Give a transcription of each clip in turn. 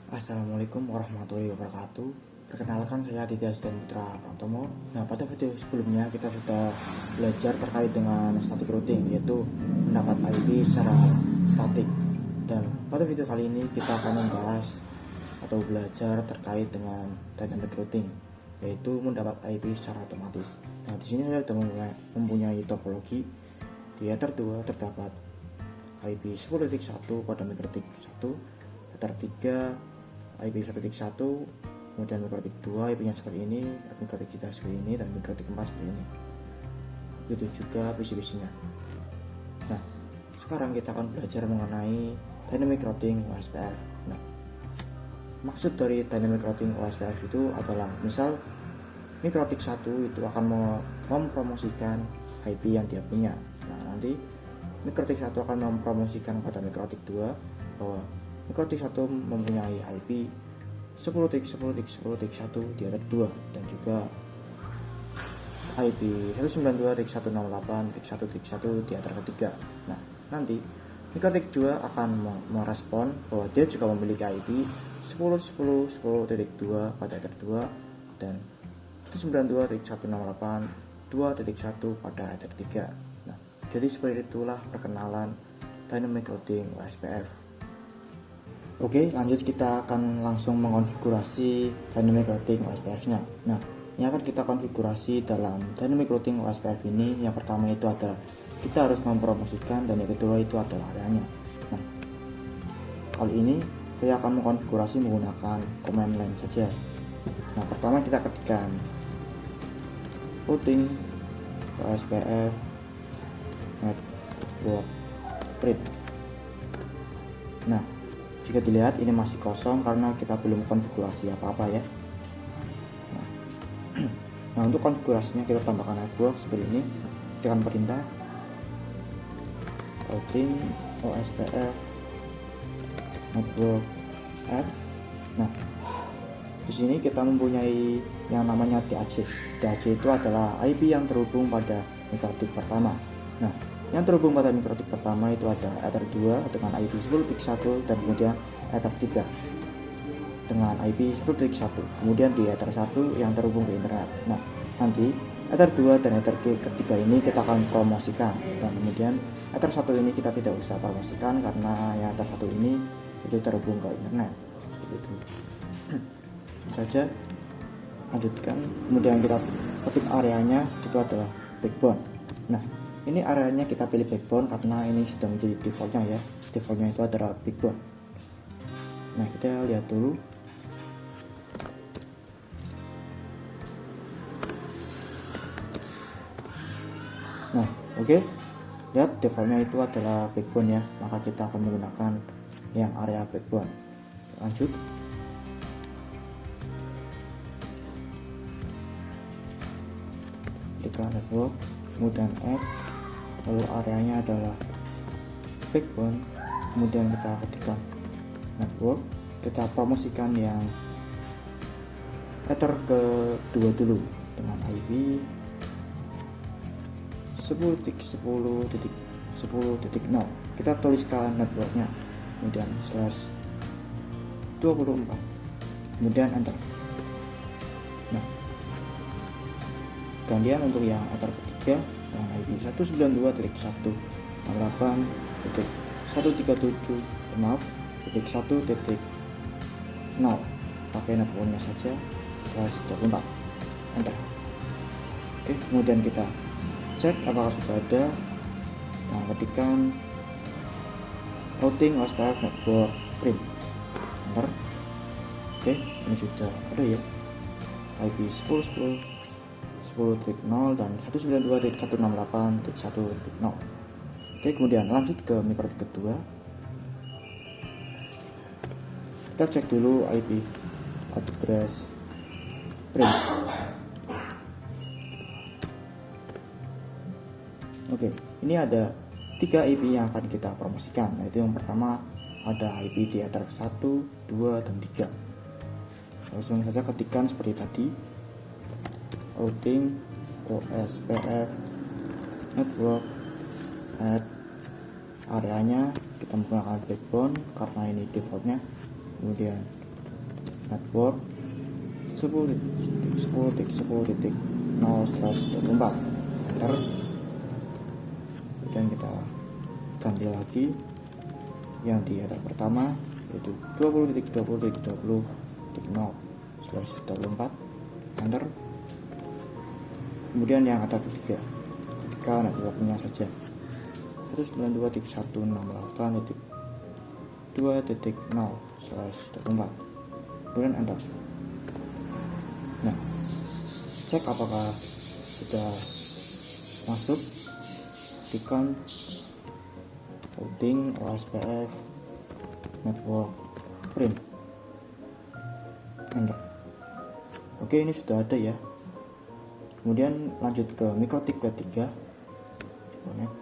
Assalamualaikum warahmatullahi wabarakatuh. Perkenalkan, saya Aditya Putra Pratomo. Nah, pada video sebelumnya kita sudah belajar terkait dengan static routing, yaitu mendapat IP secara statik. Dan pada video kali ini kita akan membahas atau belajar terkait dengan dynamic routing, yaitu mendapat IP secara otomatis. Nah, di sini saya sudah mempunyai topologi. Di header 2 terdapat IP 10.1 pada mikrotik 1, header 3 IP 1.1, kemudian mikrotik 2 IP nya seperti ini, mikrotik 3 seperti ini, dan mikrotik 4 seperti ini. Begitu juga PC-PC-nya. Nah, sekarang kita akan belajar mengenai dynamic routing OSPF. Nah, maksud dari dynamic routing OSPF itu adalah misal mikrotik 1 itu akan mempromosikan IP yang dia punya. Nah, nanti mikrotik 1 akan mempromosikan pada mikrotik 2 bahwa mikrotik 1 mempunyai IP 10.10.10.1 di header 2 dan juga IP 192.168.1.1 di header ketiga. Nah, nanti mikrotik 2 akan merespon bahwa dia juga memiliki IP 10.10.10.2 pada header 2 dan 192.168.2.1 pada header 3. Nah, jadi seperti itulah perkenalan dynamic routing OSPF. Oke, lanjut kita akan langsung mengkonfigurasi dynamic routing OSPF-nya. Nah, ini akan kita konfigurasi dalam dynamic routing OSPF ini. Yang pertama itu adalah kita harus mempromosikan, dan yang kedua itu adalah areanya. Nah, kali ini saya akan mengkonfigurasi menggunakan command line saja. Nah, pertama kita ketikkan routing OSPF network print. Nah, jika dilihat ini masih kosong karena kita belum konfigurasi apa-apa ya. Nah, untuk konfigurasinya kita tambahkan network seperti ini. Tekan perintah routing OSPF network add. Nah, di sini kita mempunyai yang namanya DAC. DAC itu adalah IP yang terhubung pada mikrotik pertama. Nah, yang terhubung pada mikrotik pertama itu ada Ether 2 dengan IP 10.1 dan kemudian Ether 3 dengan IP 10.1. Kemudian di Ether 1 yang terhubung ke internet. Nah, nanti Ether 2 dan Ether ketiga ini kita akan promosikan, dan kemudian Ether 1 ini kita tidak usah promosikan karena yang Ether 1 ini itu terhubung ke internet. Seperti itu. Ini saja. Lanjutkan. Kemudian kita ketik areanya, itu adalah backbone. Nah, ini areanya kita pilih backbone karena ini sudah menjadi defaultnya ya. Defaultnya itu adalah backbone. Nah, kita lihat dulu. Nah, oke. Lihat defaultnya itu adalah backbone ya. Maka kita akan menggunakan yang area backbone. Lanjut. Ketika network, kemudian add, lalu areanya adalah backbone, kemudian kita ketikkan network, kita promosikan yang Ether kedua dulu dengan IP 10.10.10.0. Kita tuliskan networknya, kemudian /24, kemudian enter. Nah, kemudian untuk yang Ether ketiga dengan IP 192.168.137.1.0 pakai networknya saja /24, enter. Oke, kemudian kita cek apakah sudah ada. Nah, ketikkan routing OSPF network print, enter. Oke, ini sudah ada ya, IP 10.10 10.0 dan 192.168.1.0. Oke, kemudian lanjut ke mikrotik kedua. Kita cek dulu IP address print. Oke, ini ada 3 IP yang akan kita promosikan, yaitu yang pertama ada IP di Ether 1, 2, dan 3. Langsung saja ketikkan seperti tadi, routing OSPF network add, areanya kita menggunakan backbone karena ini defaultnya, kemudian network 10.10.10.0/24 enter. Kemudian kita ganti lagi yang di header pertama, yaitu 20.20.20.0/24 enter. Kemudian yang header ketiga, ketika networknya saja 192.168.2.0/24, kemudian enter. Nah, cek apakah sudah masuk, ketikkan routing OSPF network print, enter. Oke, ini sudah ada ya. Kemudian lanjut ke mikrotik ketiga, connect,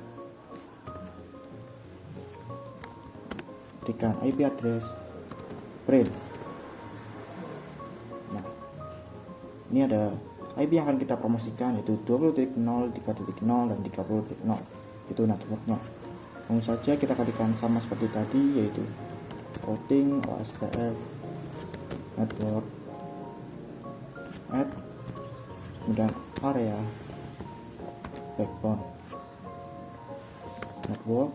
ketikkan IP address print. Nah, ini ada IP yang akan kita promosikan, yaitu 20.0, 3.0, dan 30.0. Itu networknya. Langsung saja kita ketikkan sama seperti tadi, yaitu routing OSPF network add, kemudian area backbone network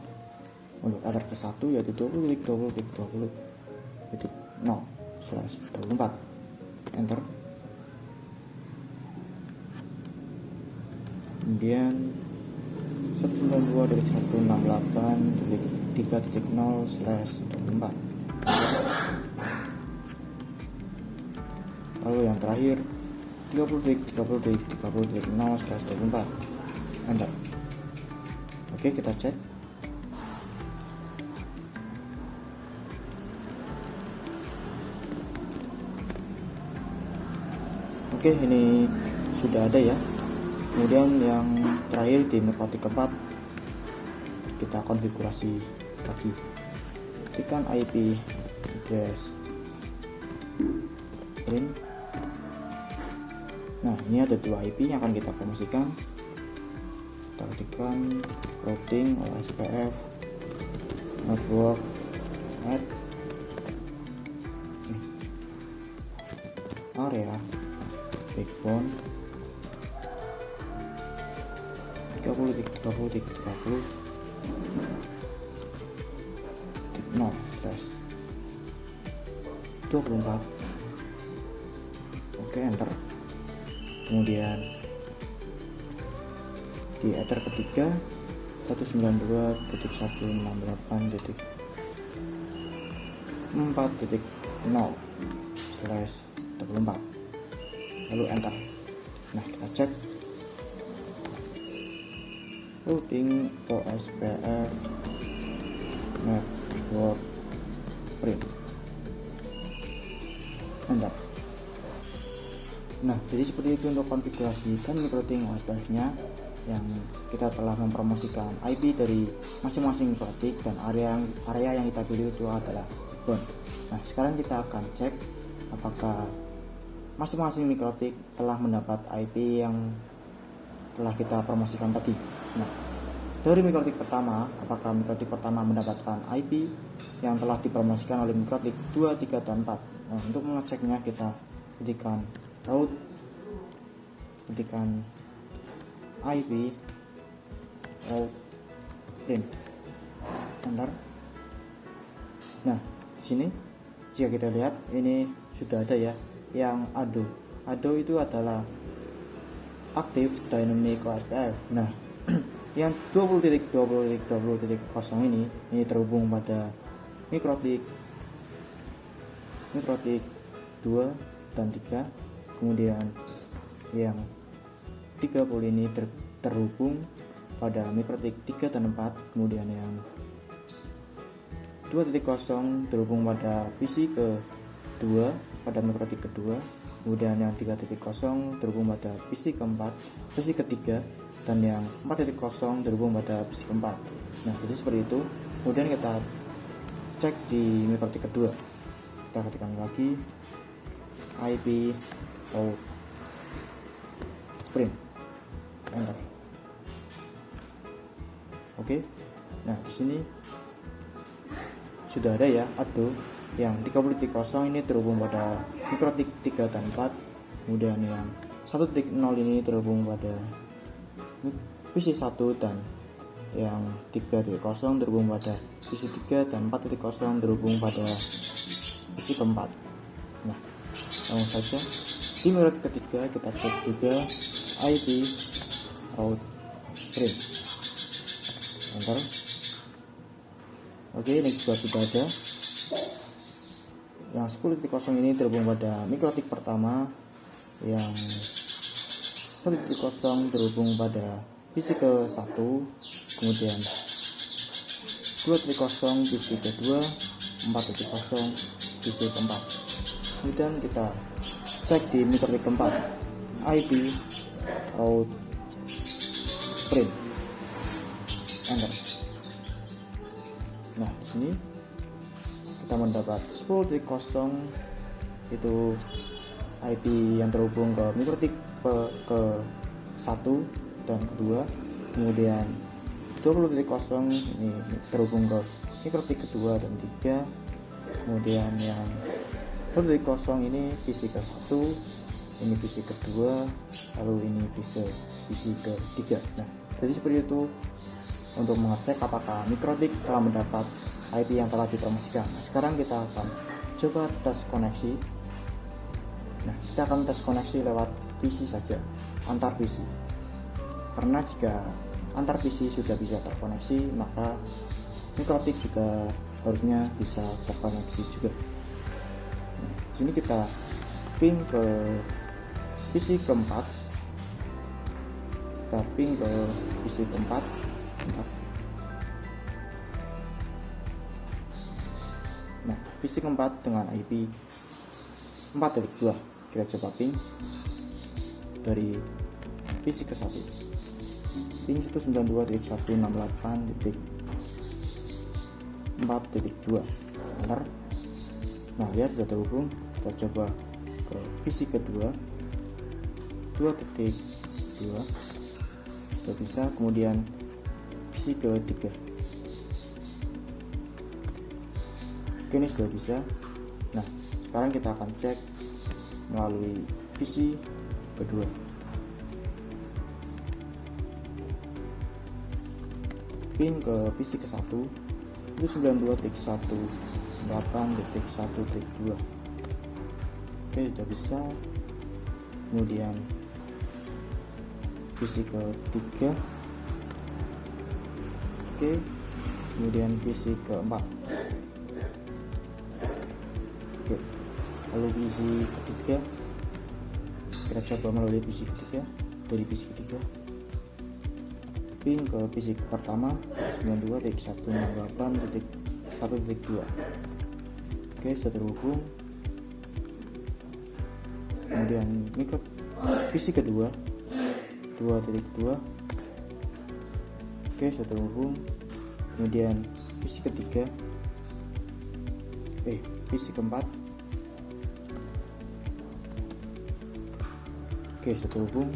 untuk header ke 1, yaitu 20.20.20.0/24 enter. Kemudian 192.168.3.0/24. Lalu yang terakhir 30.30.30.0/24 enter. Oke, kita cek. Oke, ini sudah ada ya. Kemudian yang terakhir di mikrotik keempat, kita konfigurasi lagi, ketikkan IP address print. Nah, ini ada dua IP yang akan kita promosikan. Kita ketikkan routing OSPF network add area backbone 30.30.30.0/24. Oke, enter. Kemudian di header ketiga 192.168.4.0/24, lalu enter. Nah, kita cek routing OSPF network print, enter. Nah, jadi seperti itu untuk konfigurasi dan mikrotik OSPF nya, yang kita telah mempromosikan IP dari masing-masing mikrotik dan area yang kita pilih itu adalah backbone. Nah, sekarang kita akan cek apakah masing-masing mikrotik telah mendapat IP yang telah kita promosikan tadi. Nah, dari mikrotik pertama, apakah mikrotik pertama mendapatkan IP yang telah dipromosikan oleh mikrotik 2, 3, dan 4. Nah, untuk mengeceknya kita ketikkan route, ketikkan IP route print, enter. Nah, di sini jika kita lihat ini sudah ada ya yang ADO itu adalah Active Dynamic OSPF. Nah, yang 20.20.20.0 ini terhubung pada mikrotik 2 dan 3. Kemudian yang 30 ini terhubung pada mikrotik 3 dan 4. Kemudian yang 2.0 terhubung pada PC ke-2 pada mikrotik kedua. Kemudian yang 3.0 terhubung pada PC keempat, PC ketiga, dan yang 4.0 terhubung pada PC keempat. Nah, jadi seperti itu. Kemudian kita cek di mikrotik kedua, kita ketikkan lagi IP out print, enter. Oke. Nah, di sini sudah ada ya ADO yang 30.0 ini terhubung pada mikrotik 3 dan 4, kemudian yang 1.0 ini terhubung pada PC 1 dan yang 3.0 terhubung pada PC 3 dan 4.0 terhubung pada PC keempat. Nah, langsung saja di mikrotik ketiga kita cek juga IP out print. Enter. Oke, ini juga sudah ada. Yang 10.0 ini terhubung pada mikrotik pertama, yang 1.0 terhubung pada PC ke 1, kemudian 2.0 PC kedua, 4.0 PC keempat. Kemudian kita cek di mikrotik keempat, IP out print. Enter. Nah, di sini kita mendapat 10.0 itu IP yang terhubung ke mikrotik ke 1 dan kedua, kemudian 20.0 ini terhubung ke mikrotik kedua dan 3, kemudian yang 1.0 ini PC ke 1, ini PC kedua, lalu ini PC ke 3. Nah, jadi seperti itu untuk mengecek apakah mikrotik telah mendapat IP yang telah dipromosikan. Nah, sekarang kita akan coba tes koneksi. Nah, kita akan tes koneksi lewat PC saja, antar PC. Karena jika antar PC sudah bisa terkoneksi, maka mikrotik juga harusnya bisa terkoneksi juga. Nah, sini kita ping ke PC keempat, kita ping ke PC keempat. Nah, PC keempat dengan IP 4.2, kita coba ping dari PC ke 1, ping 192.168.4.2. Enter. Nah, lihat sudah terhubung. Kita coba ke PC kedua, 2.2 sudah bisa, kemudian PC ke-3. Oke, ini sudah bisa. Nah, sekarang kita akan cek melalui PC kedua. Pin ke PC ke-1 itu 92.168.1.2. Oke, sudah bisa. Kemudian PC ke-3. Oke, kemudian PC keempat. Oke, lalu PC ketiga, kita coba melalui PC ketiga. Dari PC ketiga ping ke PC pertama 92.168.1.2. Oke, sudah terhubung. Kemudian mikro PC kedua 2.2. Oke, sudah terhubung. Kemudian PC ketiga, PC keempat. Oke, sudah terhubung.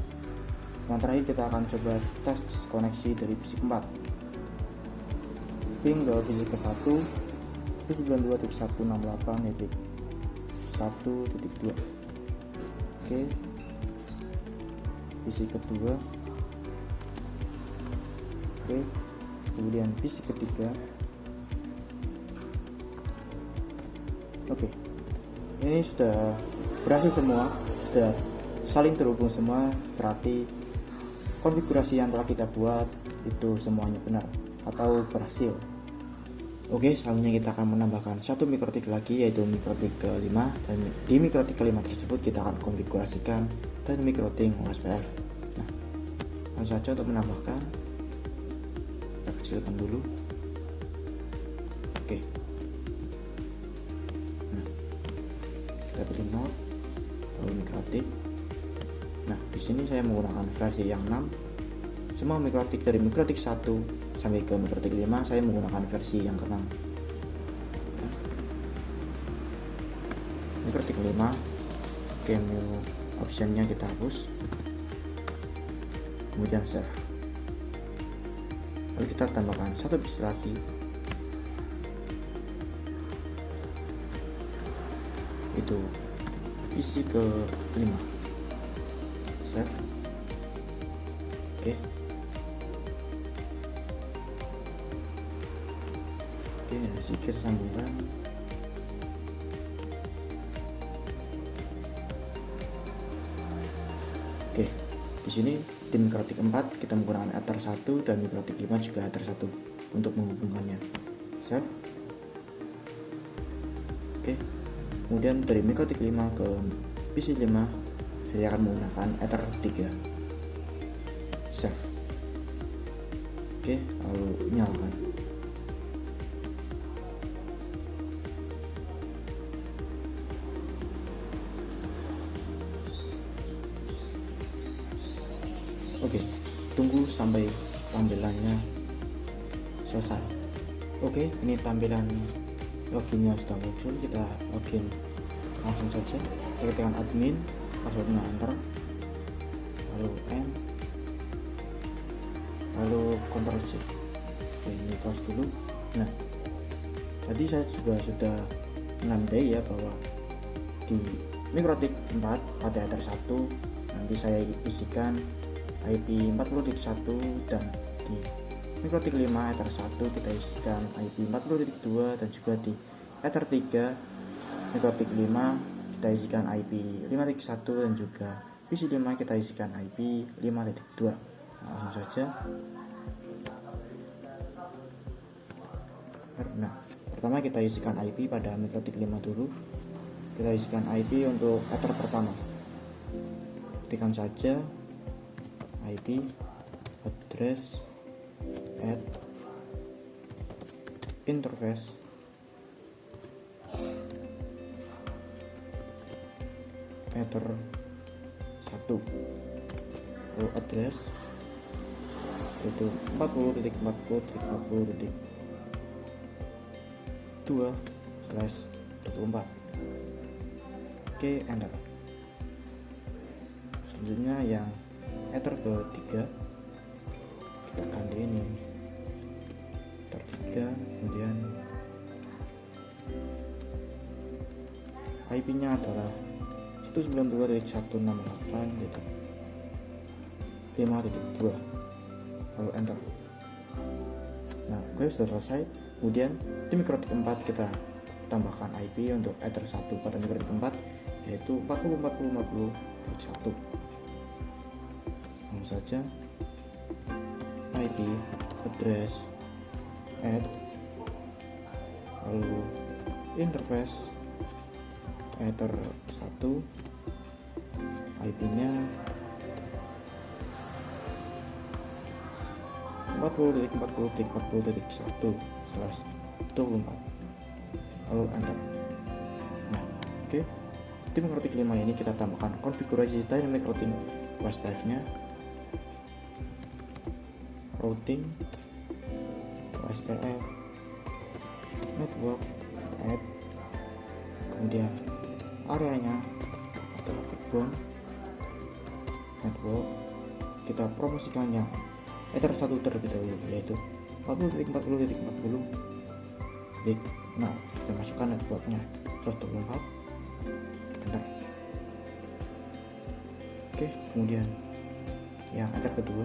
Yang terakhir kita akan coba tes koneksi dari PC keempat. Ping ke PC ke 1 itu 92.168.1.2. Oke, PC kedua. Oke, kemudian PC ketiga. Oke, ini sudah berhasil semua, sudah saling terhubung semua, berarti konfigurasi yang telah kita buat itu semuanya benar atau berhasil. Oke, selanjutnya kita akan menambahkan satu mikrotik lagi, yaitu mikrotik ke-5, dan di mikrotik ke-5 tersebut kita akan konfigurasikan dan mikrotik OSPF. Nah, langsung saja untuk menambahkan, kita kecilkan dulu. Oke, nah, kita pilih mode, lalu mikrotik. Nah, di sini saya menggunakan versi yang 6. Semua mikrotik dari mikrotik 1 sampai ke mikrotik 5 saya menggunakan versi yang ke-6. Mikrotik 5, cameo optionnya kita hapus, kemudian save. Lalu kita tambahkan satu bit lagi. itu isi ke 5. Save. Oke. Oke, kita sambungkan. Oke, di sini di Mikrotik 4 kita menggunakan Ether 1 dan Mikrotik 5 juga Ether 1 untuk menghubungkannya. Save. Oke. Kemudian dari Mikrotik 5 ke PC 5 saya akan menggunakan Ether 3. Save. Oke, lalu nyalakan. Oke, tunggu sampai tampilannya selesai. Oke, ini tampilan loginnya sudah muncul. Kita login langsung saja. Kita ketikkan admin, passwordnya enter, lalu N, lalu Ctrl C. Oke, ini close dulu. Nah, tadi saya juga sudah menandai ya bahwa di Mikrotik 4 pada Ether 1 nanti saya isikan IP 40.1 dan di Mikrotik 5 Ether 1 kita isikan IP 40.2 dan juga di Ether 3 Mikrotik 5 kita isikan IP 5.1 dan juga PC 5 kita isikan IP 5.2. Langsung saja. Nah, pertama kita isikan IP pada Mikrotik 5 dulu. Kita isikan IP untuk Ether pertama. Ketikkan saja IP address add interface Ether 1, lalu address itu 40.40.2/24. Oke, enter. Selanjutnya yang Ether ke-3 kita ganti ini Ether 3, kemudian IP nya adalah 192.168.5.2, lalu enter. Nah, oke, sudah selesai. Kemudian di Mikrotik 4 kita tambahkan IP untuk Ether 1 pada Mikrotik 4 yaitu 40.40.40.1. Saja IP address add lalu interface Ether 1 IP nya 40.40.40.1/24 lalu enter. Nah, oke. Di Mikrotik 5 ini kita tambahkan konfigurasi dynamic routing OSPF nya, routing, OSPF, network, add, kemudian areanya adalah backbone, network. Kita promosikan yang Ether 1 terlebih dahulu yaitu 40.40.40. Nah, kita masukkan networknya 124. Enter. Oke, kemudian yang Ether kedua,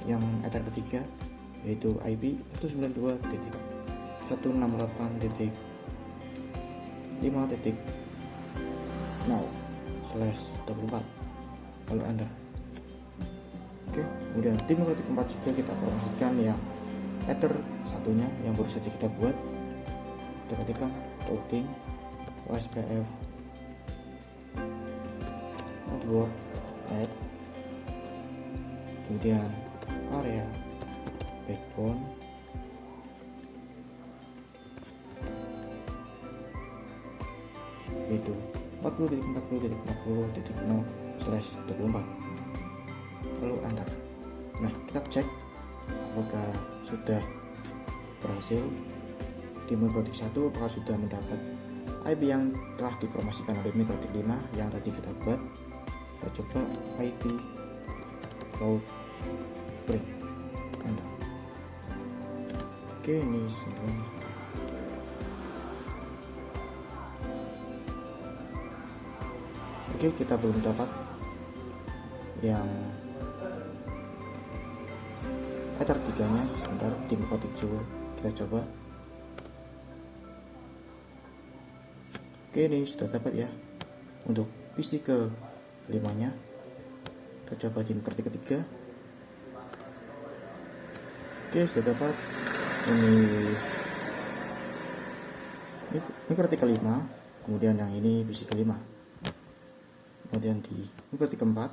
yang Ether ketiga yaitu IP 192.168.5.0/24 lalu enter. Oke, kemudian di Mikrotik 4 juga kita promosikan yang Ether satunya yang baru saja kita buat. Kita ketikkan routing, OSPF, network, add, kemudian area, backbone, yaitu 40.40.40.0/24 lalu enter. Nah, kita cek apakah sudah berhasil di Mikrotik 1, apakah sudah mendapat IP yang telah dipromosikan oleh Mikrotik 5 yang tadi kita buat. Kita coba IP route break, enter. Oke, ini sebelum Oke, kita belum dapat yang header 3 nya. Sebentar, di Mikrotik juga kita coba. Oke, ini sudah dapat ya. Untuk PC ke 5 nya kita coba di Mikrotik ketiga. Oke, sudah dapat. Ini Mikrotik kelima, kemudian yang ini PC kelima, kemudian di Mikrotik keempat.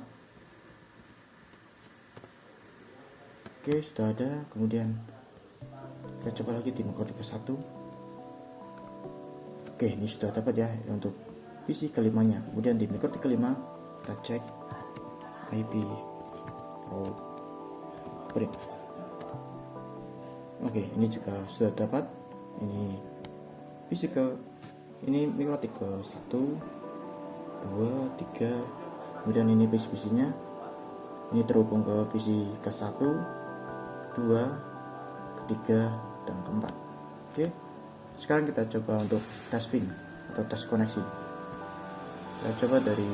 Oke, sudah ada. Kemudian kita coba lagi di Mikrotik ke 1. Oke, ini sudah dapat ya untuk PC kelimanya. Kemudian di Mikrotik kelima kita cek IP route print. Oke, ini juga sudah dapat. Ini PC ke ini Mikrotik ke 1, 2, 3. Kemudian ini PC nya ini terhubung ke PC ke 1, 2, ketiga, dan keempat. Oke, sekarang kita coba untuk tes ping atau tes koneksi. Kita coba dari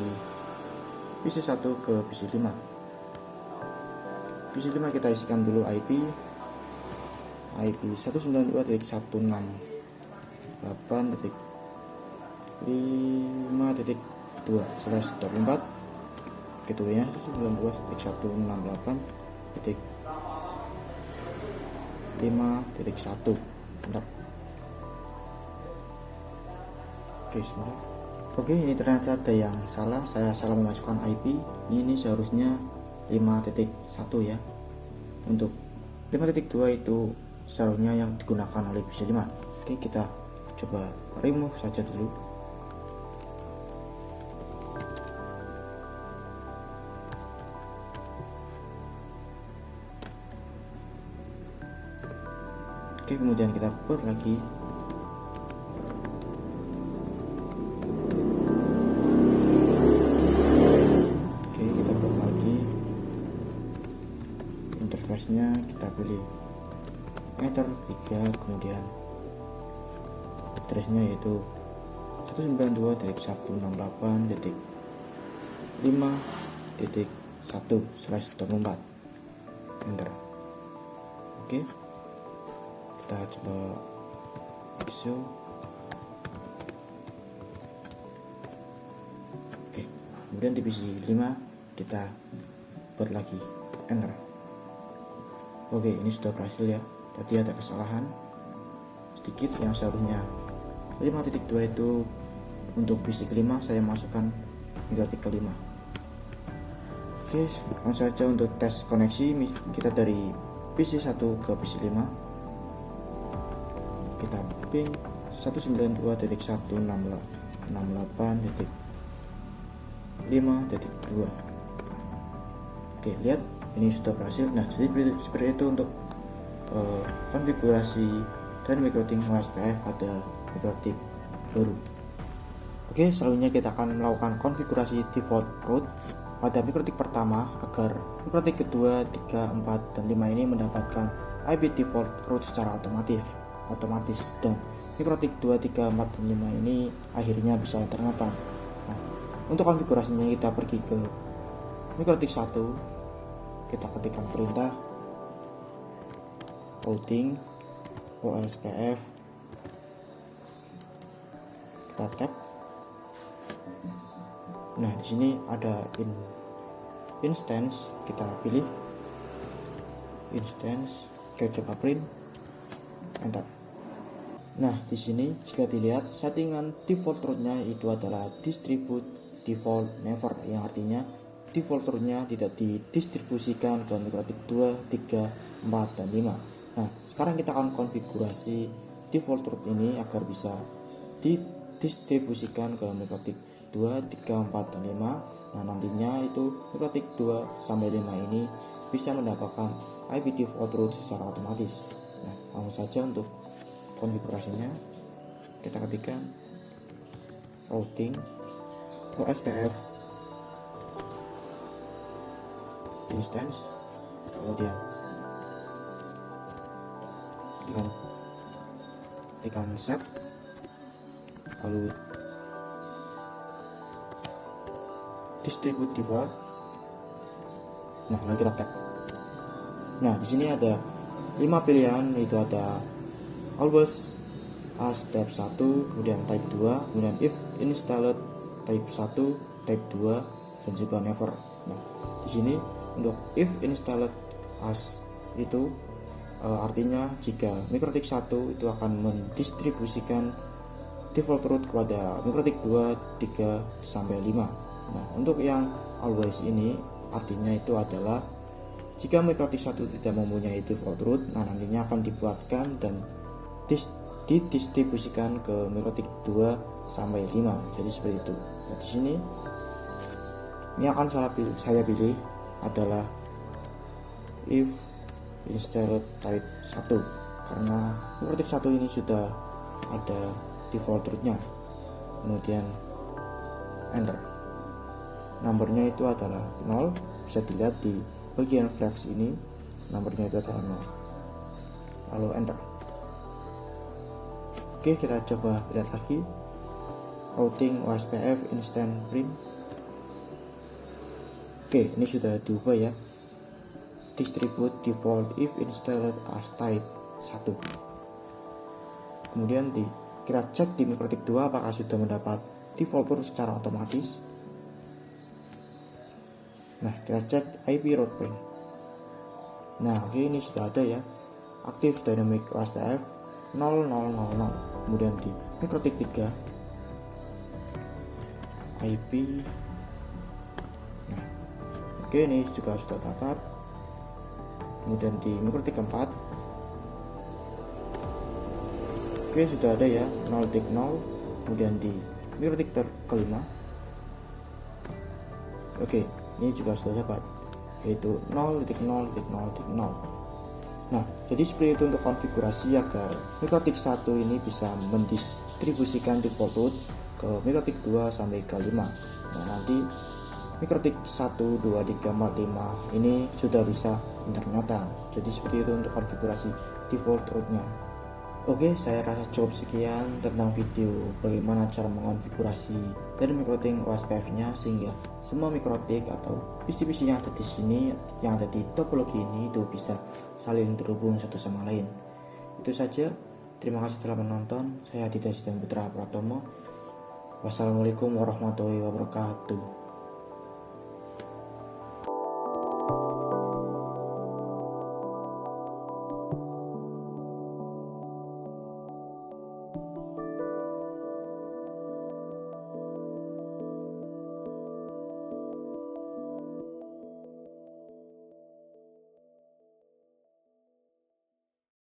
PC 1 ke PC 5. PC 5 kita isikan dulu IP 192.168.5.2/24, gateway-nya 192.168.5.1. Bentar. Oke, sebentar. Oke, ini ternyata ada yang salah. Saya salah memasukkan IP. Ini seharusnya 5.1 ya. Untuk 5.2 itu seharusnya yang digunakan oleh PC 5. Oke, kita coba remove saja dulu. Oke, kemudian kita buat lagi. Oke, kita buat lagi. Interface-nya kita pilih header 3, kemudian address-nya yaitu 192.168.5.1/24. Enter. Oke, kita coba ISO. Oke, kemudian di PC 5 kita buat lagi. Enter. Oke, ini sudah berhasil ya. Tadi ada kesalahan sedikit, yang seharusnya 5.2 itu untuk PC kelima, saya masukkan Mikrotik kelima. Oke, langsung saja untuk tes koneksi. Kita dari PC 1 ke PC 5, kita ping 192.168.5.2. Oke, lihat ini sudah berhasil. Nah, jadi seperti itu untuk konfigurasi dan Mikrotik OSPF pada Mikrotik baru. Oke, selanjutnya kita akan melakukan konfigurasi default route pada Mikrotik pertama agar Mikrotik kedua, 3, 4, dan 5 ini mendapatkan IP default route secara otomatis, dan Mikrotik 2, 3, 4, dan 5 ini akhirnya bisa internetan. Nah, untuk konfigurasinya kita pergi ke Mikrotik 1, kita ketikkan perintah routing OSPF, kita tap. Nah, di sini ada instance, kita pilih instance, kita coba print, enter. Nah, di sini jika dilihat settingan default route-nya itu adalah distribute default never, yang artinya default route-nya tidak didistribusikan ke Mikrotik 2, 3, 4, dan 5. Nah, sekarang kita akan konfigurasi default route ini agar bisa didistribusikan ke Mikrotik 2, 3, 4, dan 5. Nah, nantinya itu Mikrotik 2 sampai 5 ini bisa mendapatkan IP default route secara otomatis. Nah, langsung saja untuk konfigurasinya kita ketikkan routing OSPF instance, kemudian tekan set, lalu distribute default. Nah, lalu kita tap. Nah, di sini ada 5 pilihan, yaitu ada always as type 1, kemudian type 2, kemudian if installed type 1, type 2, dan juga never. Nah, di sini untuk if installed as itu artinya jika MikroTik 1 itu akan mendistribusikan default root kepada MikroTik 2, 3, sampai 5. Nah, untuk yang always ini artinya itu adalah jika MikroTik 1 tidak mempunyai default root, nah nantinya akan dibuatkan dan didistribusikan ke MikroTik 2 sampai 5. Jadi seperti itu. Nah, di sini ini akan saya pilih adalah if installed type 1 karena MikroTik 1 ini sudah ada default rootnya. Kemudian enter. Nomornya itu adalah 0, bisa dilihat di bagian flags ini nomornya itu adalah 0. Lalu enter. Oke, kita coba lihat lagi routing OSPF instant print. Oke, ini sudah diubah ya, distribute default if installed as type 1. Kemudian kita cek di MikroTik 2 apakah sudah mendapat default root secara otomatis. Nah, kita cek IP root print. Nah, oke, ini sudah ada ya, aktif dynamic OSPF 0000. Kemudian di MikroTik 3 IP. Nah, oke, ini juga sudah dapat. Kemudian di MikroTik 4 oke, sudah ada ya 0.0. Kemudian di MikroTik kelima oke, ini juga sudah dapat, yaitu 0.0.0.0. Nah, jadi seperti itu untuk konfigurasi agar MikroTik 1 ini bisa mendistribusikan default root ke MikroTik 2 sampai ke 5. Nah, nanti MikroTik 1, 2, 3, 4, 5 ini sudah bisa internetang. Jadi seperti itu untuk konfigurasi default rootnya. Oke, saya rasa cukup sekian tentang video bagaimana cara mengonfigurasi dari MikroTik OSPF nya sehingga semua MikroTik atau PC-PC yang ada di sini, yang ada di topologi ini itu bisa saling terhubung satu sama lain. Itu saja. Terima kasih telah menonton. Saya Aditya Sidang Putra Pratomo. Wassalamualaikum warahmatullahi wabarakatuh.